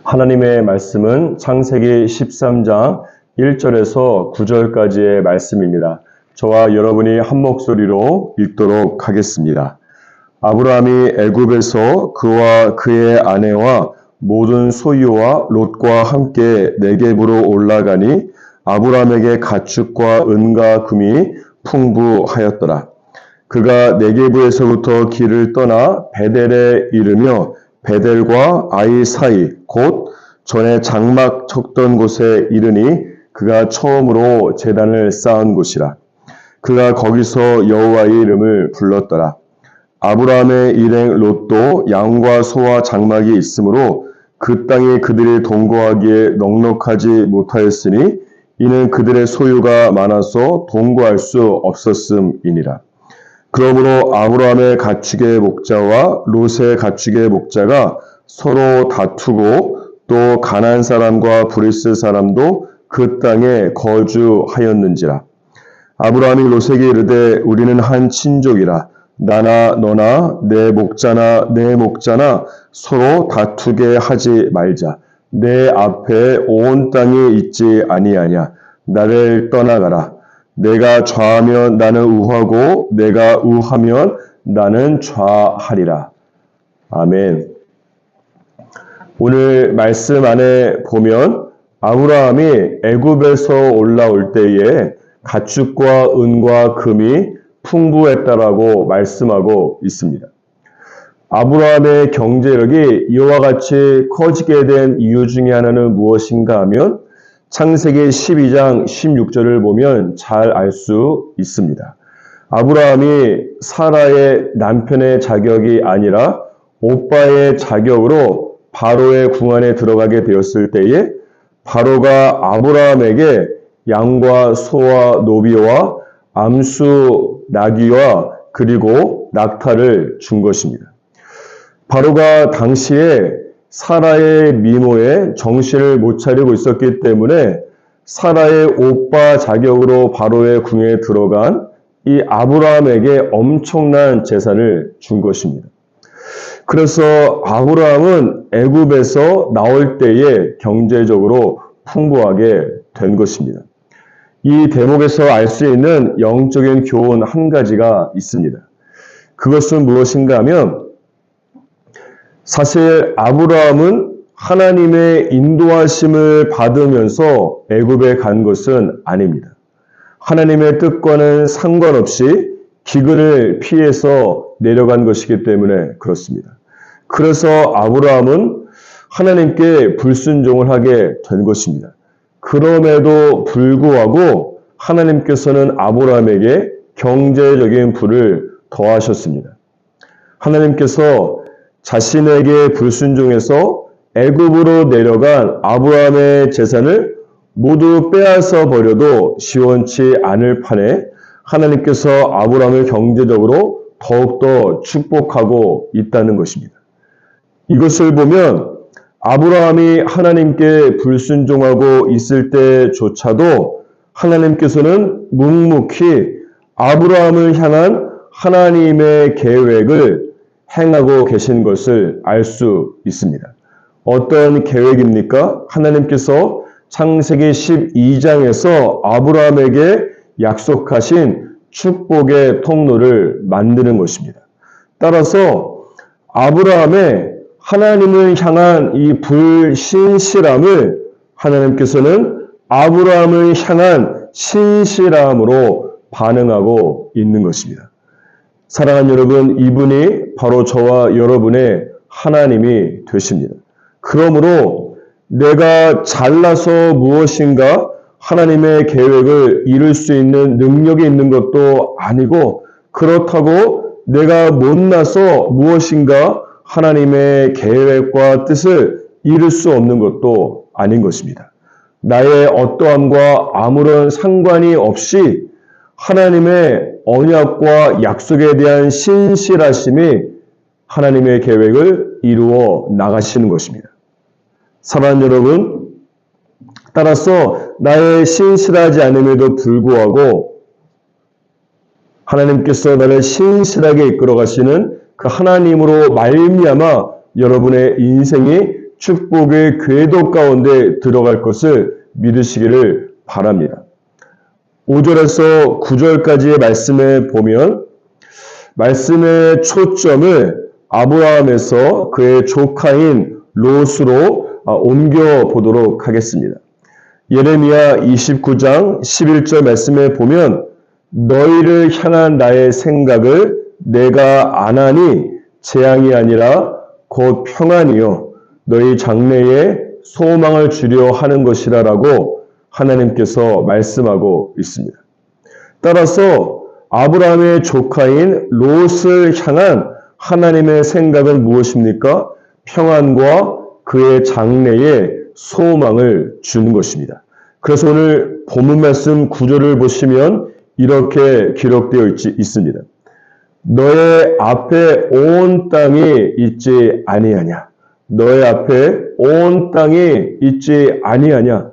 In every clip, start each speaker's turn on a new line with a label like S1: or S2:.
S1: 하나님의 말씀은 창세기 13장 1절에서 9절까지의 말씀입니다. 저와 여러분이 한 목소리로 읽도록 하겠습니다. 아브라함이 애굽에서 그와 그의 아내와 모든 소유와 롯과 함께 네겝으로 올라가니 아브라함에게 가축과 은과 금이 풍부하였더라. 그가 네겝에서부터 길을 떠나 베델에 이르며 베델과 아이 사이 곧 전에 장막 쳤던 곳에 이르니 그가 처음으로 제단을 쌓은 곳이라. 그가 거기서 여호와의 이름을 불렀더라. 아브라함의 일행 롯도 양과 소와 장막이 있으므로 그 땅이 그들이 동거하기에 넉넉하지 못하였으니 이는 그들의 소유가 많아서 동거할 수 없었음이니라. 그러므로 아브라함의 가축의 목자와 롯의 가축의 목자가 서로 다투고 또 가나안 사람과 브리스 사람도 그 땅에 거주하였는지라. 아브라함이 롯에게 이르되 우리는 한 친족이라. 나나 너나 내 목자나 내 목자나 서로 다투게 하지 말자. 내 앞에 온 땅이 있지 아니하냐. 나를 떠나가라. 내가 좌하면 나는 우하고 내가 우하면 나는 좌하리라. 아멘. 오늘 말씀 안에 보면 아브라함이 애굽에서 올라올 때에 가축과 은과 금이 풍부했다라고 말씀하고 있습니다. 아브라함의 경제력이 이와 같이 커지게 된 이유 중에 하나는 무엇인가 하면 창세기 12장 16절을 보면 잘 알 수 있습니다. 아브라함이 사라의 남편의 자격이 아니라 오빠의 자격으로 바로의 궁 안에 들어가게 되었을 때에 바로가 아브라함에게 양과 소와 노비와 암수 나귀와 그리고 낙타를 준 것입니다. 바로가 당시에 사라의 미모에 정신을 못 차리고 있었기 때문에 사라의 오빠 자격으로 바로의 궁에 들어간 이 아브라함에게 엄청난 재산을 준 것입니다. 그래서 아브라함은 애굽에서 나올 때에 경제적으로 풍부하게 된 것입니다. 이 대목에서 알 수 있는 영적인 교훈 한 가지가 있습니다. 그것은 무엇인가 하면 사실 아브라함은 하나님의 인도하심을 받으면서 애굽에 간 것은 아닙니다. 하나님의 뜻과는 상관없이 기근을 피해서 내려간 것이기 때문에 그렇습니다. 그래서 아브라함은 하나님께 불순종을 하게 된 것입니다. 그럼에도 불구하고 하나님께서는 아브라함에게 경제적인 부를 더하셨습니다. 하나님께서 자신에게 불순종해서 애굽으로 내려간 아브라함의 재산을 모두 빼앗아 버려도 시원치 않을 판에 하나님께서 아브라함을 경제적으로 더욱더 축복하고 있다는 것입니다. 이것을 보면 아브라함이 하나님께 불순종하고 있을 때조차도 하나님께서는 묵묵히 아브라함을 향한 하나님의 계획을 행하고 계신 것을 알 수 있습니다. 어떤 계획입니까? 하나님께서 창세기 12장에서 아브라함에게 약속하신 축복의 통로를 만드는 것입니다. 따라서 아브라함의 하나님을 향한 이 불신실함을 하나님께서는 아브라함을 향한 신실함으로 반응하고 있는 것입니다. 사랑하는 여러분, 이분이 바로 저와 여러분의 하나님이 되십니다. 그러므로 내가 잘나서 무엇인가 하나님의 계획을 이룰 수 있는 능력이 있는 것도 아니고 그렇다고 내가 못나서 무엇인가 하나님의 계획과 뜻을 이룰 수 없는 것도 아닌 것입니다. 나의 어떠함과 아무런 상관이 없이 하나님의 언약과 약속에 대한 신실하심이 하나님의 계획을 이루어 나가시는 것입니다. 사랑하는 여러분, 따라서 나의 신실하지 않음에도 불구하고 하나님께서 나를 신실하게 이끌어 가시는 그 하나님으로 말미암아 여러분의 인생이 축복의 궤도 가운데 들어갈 것을 믿으시기를 바랍니다. 5절에서 9절까지의 말씀에 보면 말씀의 초점을 아브라함에서 그의 조카인 롯으로 옮겨 보도록 하겠습니다. 예레미야 29장 11절 말씀에 보면 너희를 향한 나의 생각을 내가 아나니 재앙이 아니라 곧 평안이요 너희 장래에 소망을 주려 하는 것이라 라고 하나님께서 말씀하고 있습니다. 따라서 아브라함의 조카인 롯을 향한 하나님의 생각은 무엇입니까? 평안과 그의 장래에 소망을 주는 것입니다. 그래서 오늘 본문 말씀 9절을 보시면 이렇게 기록되어 있습니다. 너의 앞에 온 땅이 있지 아니하냐? 너의 앞에 온 땅이 있지 아니하냐?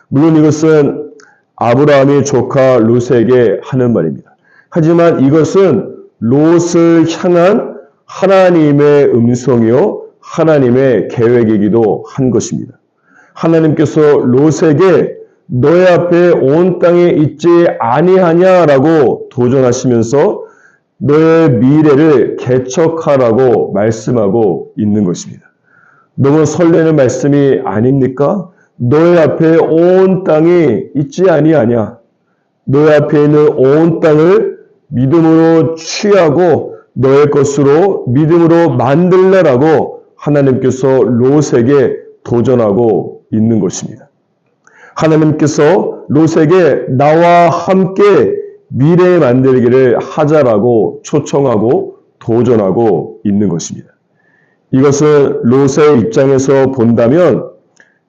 S1: 물론 이것은 아브라함의 조카 롯에게 하는 말입니다. 하지만 이것은 롯을 향한 하나님의 음성이요 하나님의 계획이기도 한 것입니다. 하나님께서 롯에게 너의 앞에 온 땅에 있지 아니하냐라고 도전하시면서 너의 미래를 개척하라고 말씀하고 있는 것입니다. 너무 설레는 말씀이 아닙니까? 너의 앞에 온 땅이 있지 아니하냐? 너의 앞에 있는 온 땅을 믿음으로 취하고 너의 것으로 믿음으로 만들라라고 하나님께서 롯에게 도전하고 있는 것입니다. 하나님께서 롯에게 나와 함께 미래 만들기를 하자라고 초청하고 도전하고 있는 것입니다. 이것은 롯의 입장에서 본다면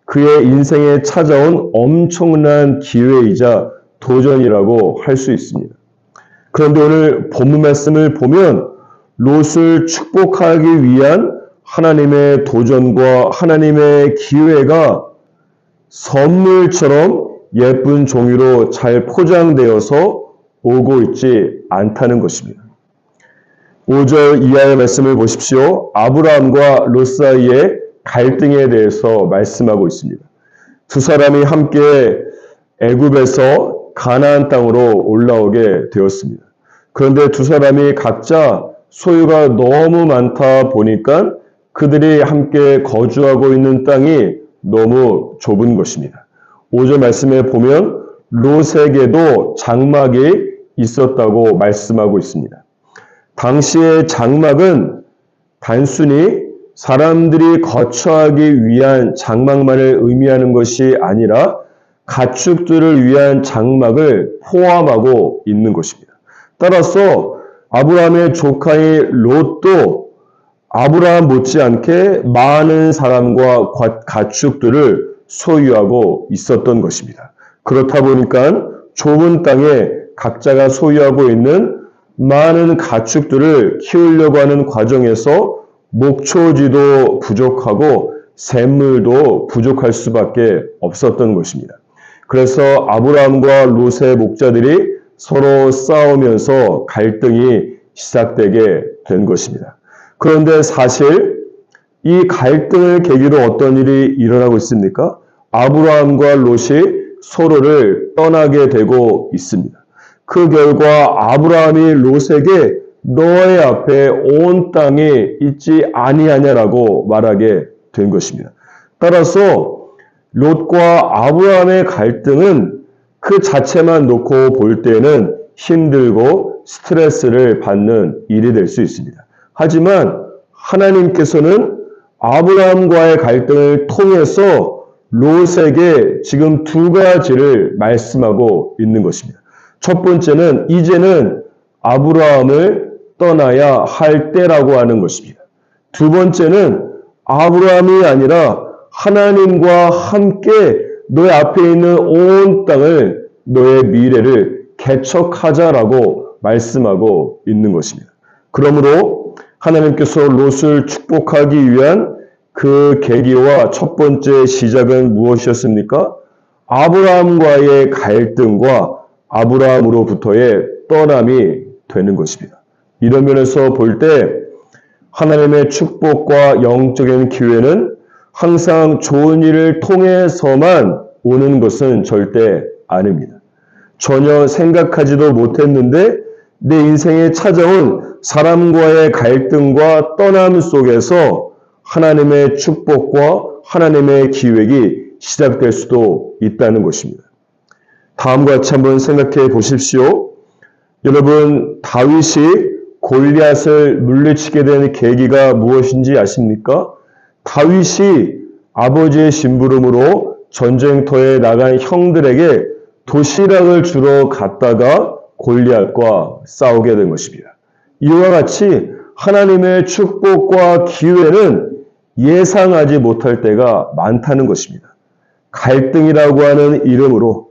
S1: 그의 인생에 찾아온 엄청난 기회이자 도전이라고 할 수 있습니다. 그런데 오늘 본문 말씀을 보면 롯을 축복하기 위한 하나님의 도전과 하나님의 기회가 선물처럼 예쁜 종이로 잘 포장되어서 오고 있지 않다는 것입니다. 5절 이하의 말씀을 보십시오. 아브라함과 롯 사이의 갈등에 대해서 말씀하고 있습니다. 두 사람이 함께 애굽에서 가나안 땅으로 올라오게 되었습니다. 그런데 두 사람이 각자 소유가 너무 많다 보니까 그들이 함께 거주하고 있는 땅이 너무 좁은 것입니다. 5절 말씀에 보면 롯에게도 장막이 있었다고 말씀하고 있습니다. 당시의 장막은 단순히 사람들이 거처하기 위한 장막만을 의미하는 것이 아니라 가축들을 위한 장막을 포함하고 있는 것입니다. 따라서 아브라함의 조카인 롯도 아브라함 못지않게 많은 사람과 가축들을 소유하고 있었던 것입니다. 그렇다 보니까 좁은 땅에 각자가 소유하고 있는 많은 가축들을 키우려고 하는 과정에서 목초지도 부족하고 샘물도 부족할 수밖에 없었던 것입니다. 그래서 아브라함과 롯의 목자들이 서로 싸우면서 갈등이 시작되게 된 것입니다. 그런데 사실 이 갈등을 계기로 어떤 일이 일어나고 있습니까? 아브라함과 롯이 서로를 떠나게 되고 있습니다. 그 결과 아브라함이 롯에게 너의 앞에 온 땅이 있지 아니하냐라고 말하게 된 것입니다. 따라서 롯과 아브라함의 갈등은 그 자체만 놓고 볼 때는 힘들고 스트레스를 받는 일이 될 수 있습니다. 하지만 하나님께서는 아브라함과의 갈등을 통해서 롯에게 지금 두 가지를 말씀하고 있는 것입니다. 첫 번째는 이제는 아브라함을 떠나야 할 때라고 하는 것입니다. 두 번째는 아브라함이 아니라 하나님과 함께 너의 앞에 있는 온 땅을 너의 미래를 개척하자라고 말씀하고 있는 것입니다. 그러므로 하나님께서 롯을 축복하기 위한 그 계기와 첫 번째 시작은 무엇이었습니까? 아브라함과의 갈등과 아브라함으로부터의 떠남이 되는 것입니다. 이런 면에서 볼 때 하나님의 축복과 영적인 기회는 항상 좋은 일을 통해서만 오는 것은 절대 아닙니다. 전혀 생각하지도 못했는데 내 인생에 찾아온 사람과의 갈등과 떠남 속에서 하나님의 축복과 하나님의 기획이 시작될 수도 있다는 것입니다. 다음과 같이 한번 생각해 보십시오. 여러분, 다윗이 골리앗을 물리치게 된 계기가 무엇인지 아십니까? 다윗이 아버지의 심부름으로 전쟁터에 나간 형들에게 도시락을 주러 갔다가 골리앗과 싸우게 된 것입니다. 이와 같이 하나님의 축복과 기회는 예상하지 못할 때가 많다는 것입니다. 갈등이라고 하는 이름으로,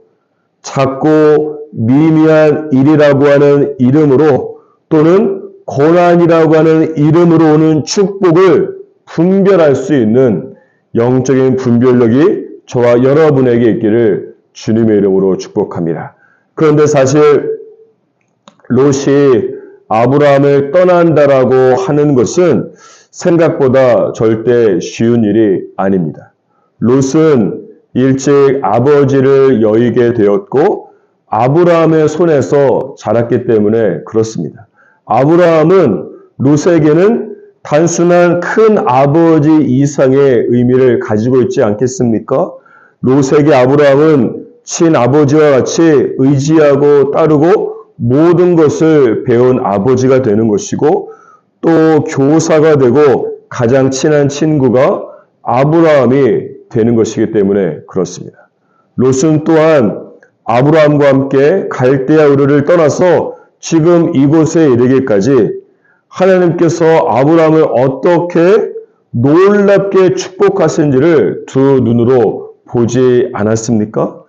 S1: 작고 미미한 일이라고 하는 이름으로, 또는 고난이라고 하는 이름으로 오는 축복을 분별할 수 있는 영적인 분별력이 저와 여러분에게 있기를 주님의 이름으로 축복합니다. 그런데 사실 롯이 아브라함을 떠난다라고 하는 것은 생각보다 절대 쉬운 일이 아닙니다. 롯은 일찍 아버지를 여의게 되었고 아브라함의 손에서 자랐기 때문에 그렇습니다. 아브라함은 롯에게는 단순한 큰 아버지 이상의 의미를 가지고 있지 않겠습니까? 롯에게 아브라함은 친아버지와 같이 의지하고 따르고 모든 것을 배운 아버지가 되는 것이고, 또 교사가 되고 가장 친한 친구가 아브라함이 되는 것이기 때문에 그렇습니다. 롯은 또한 아브라함과 함께 갈대아 우르를 떠나서 지금 이곳에 이르기까지 하나님께서 아브라함을 어떻게 놀랍게 축복하신지를 두 눈으로 보지 않았습니까?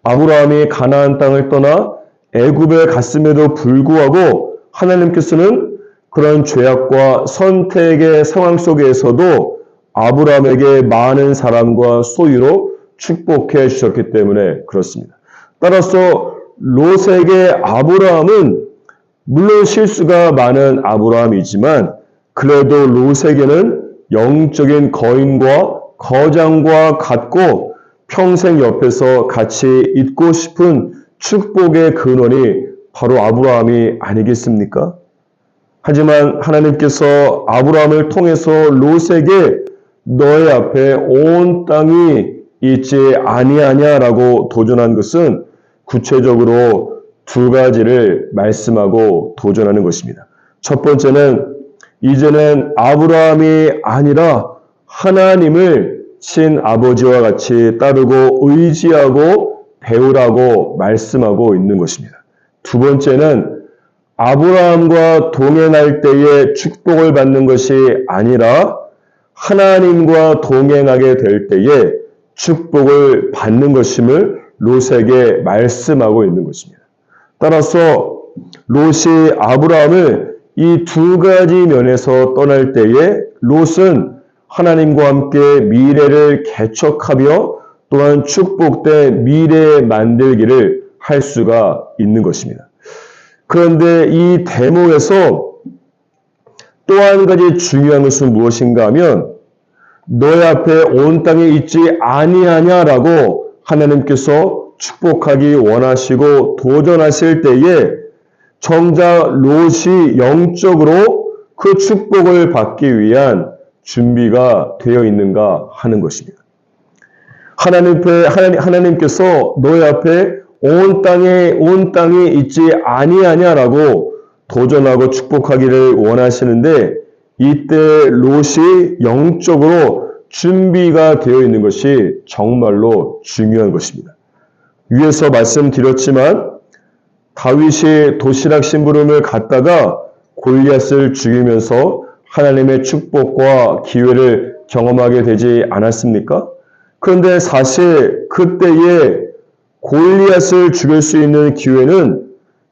S1: 아브라함이 가나안 땅을 떠나 애굽에 갔음에도 불구하고 하나님께서는 그런 죄악과 선택의 상황 속에서도 아브라함에게 많은 사람과 소유로 축복해 주셨기 때문에 그렇습니다. 따라서 롯에게 아브라함은 물론 실수가 많은 아브라함이지만 그래도 롯에게는 영적인 거인과 거장과 같고 평생 옆에서 같이 있고 싶은 축복의 근원이 바로 아브라함이 아니겠습니까? 하지만 하나님께서 아브라함을 통해서 롯에게 너의 앞에 온 땅이 있지 아니하냐라고 도전한 것은 구체적으로 두 가지를 말씀하고 도전하는 것입니다. 첫 번째는 이제는 아브라함이 아니라 하나님을 친아버지와 같이 따르고 의지하고 배우라고 말씀하고 있는 것입니다. 두 번째는 아브라함과 동행할 때에 축복을 받는 것이 아니라 하나님과 동행하게 될 때에 축복을 받는 것임을 롯에게 말씀하고 있는 것입니다. 따라서 롯이 아브라함을 이 두 가지 면에서 떠날 때에 롯은 하나님과 함께 미래를 개척하며 또한 축복된 미래 만들기를 할 수가 있는 것입니다. 그런데 이 대목에서 또 한 가지 중요한 것은 무엇인가 하면 너의 앞에 온 땅에 있지 아니하냐라고 하나님께서 축복하기 원하시고 도전하실 때에 정작 롯이 영적으로 그 축복을 받기 위한 준비가 되어 있는가 하는 것입니다. 하나님께서 너의 앞에 온 땅에 있지 아니하냐라고 도전하고 축복하기를 원하시는데 이때 롯이 영적으로 준비가 되어 있는 것이 정말로 중요한 것입니다. 위에서 말씀드렸지만 다윗이 도시락 심부름을 갔다가 골리앗을 죽이면서 하나님의 축복과 기회를 경험하게 되지 않았습니까? 그런데 사실 그때에 골리앗을 죽일 수 있는 기회는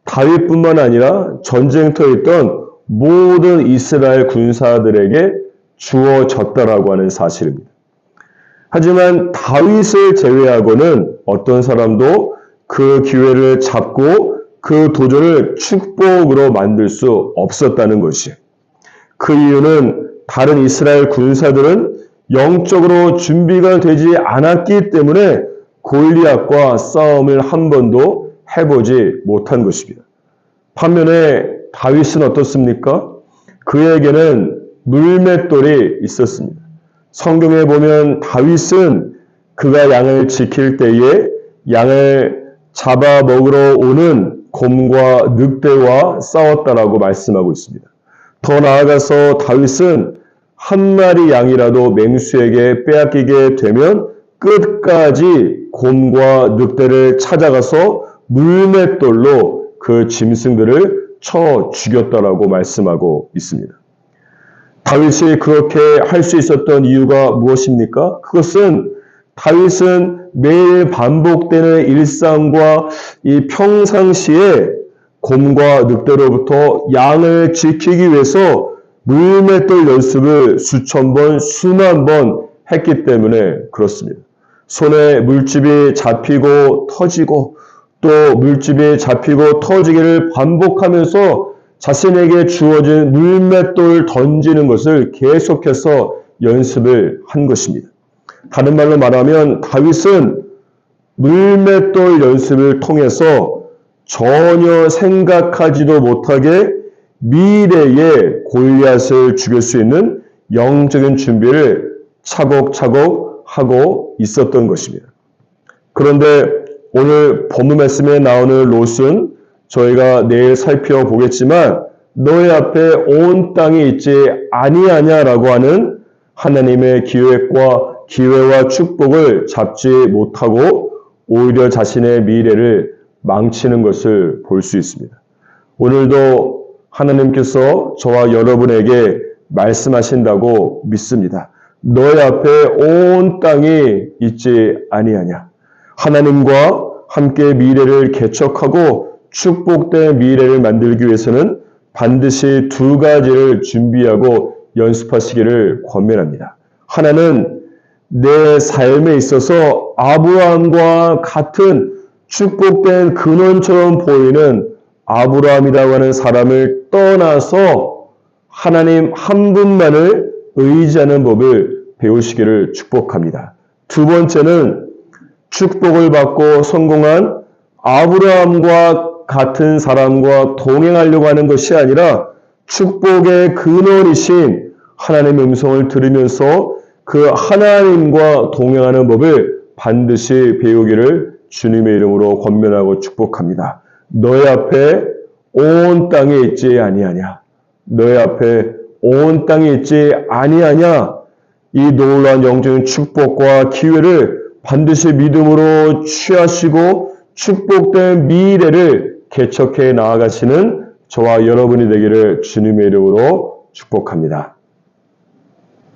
S1: 다윗뿐만 아니라 전쟁터에 있던 모든 이스라엘 군사들에게 주어졌다라고 하는 사실입니다. 하지만 다윗을 제외하고는 어떤 사람도 그 기회를 잡고 그 도전을 축복으로 만들 수 없었다는 것이에요. 그 이유는 다른 이스라엘 군사들은 영적으로 준비가 되지 않았기 때문에 골리앗과 싸움을 한 번도 해보지 못한 것입니다. 반면에 다윗은 어떻습니까? 그에게는 물맷돌이 있었습니다. 성경에 보면 다윗은 그가 양을 지킬 때에 양을 잡아먹으러 오는 곰과 늑대와 싸웠다라고 말씀하고 있습니다. 더 나아가서 다윗은 한 마리 양이라도 맹수에게 빼앗기게 되면 끝까지 곰과 늑대를 찾아가서 물맷돌로 그 짐승들을 쳐 죽였다라고 말씀하고 있습니다. 다윗이 그렇게 할 수 있었던 이유가 무엇입니까? 그것은 다윗은 매일 반복되는 일상과 이 평상시에 곰과 늑대로부터 양을 지키기 위해서 물맷돌 연습을 수천 번, 수만 번 했기 때문에 그렇습니다. 손에 물집이 잡히고 터지고 또 물집이 잡히고 터지기를 반복하면서 자신에게 주어진 물맷돌 던지는 것을 계속해서 연습을 한 것입니다. 다른 말로 말하면 다윗은 물맷돌 연습을 통해서 전혀 생각하지도 못하게 미래에 골리앗을 죽일 수 있는 영적인 준비를 차곡차곡 하고 있었던 것입니다. 그런데 오늘 본문 말씀에 나오는 롯은 저희가 내일 살펴보겠지만 너희 앞에 온 땅이 있지 아니하냐라고 하는 하나님의 기회와 축복을 잡지 못하고 오히려 자신의 미래를 망치는 것을 볼 수 있습니다. 오늘도 하나님께서 저와 여러분에게 말씀하신다고 믿습니다. 너희 앞에 온 땅이 있지 아니하냐. 하나님과 함께 미래를 개척하고 축복된 미래를 만들기 위해서는 반드시 두 가지를 준비하고 연습하시기를 권면합니다. 하나는 내 삶에 있어서 아브라함과 같은 축복된 근원처럼 보이는 아브라함이라고 하는 사람을 떠나서 하나님 한 분만을 의지하는 법을 배우시기를 축복합니다. 두 번째는 축복을 받고 성공한 아브라함과 같은 사람과 동행하려고 하는 것이 아니라 축복의 근원이신 하나님의 음성을 들으면서 그 하나님과 동행하는 법을 반드시 배우기를 주님의 이름으로 권면하고 축복합니다. 너희 앞에 온 땅에 있지 아니하냐. 너희 앞에 온 땅에 있지 아니하냐. 이 놀라운 영적인 축복과 기회를 반드시 믿음으로 취하시고 축복된 미래를 개척해 나아가시는 저와 여러분이 되기를 주님의 이름으로 축복합니다.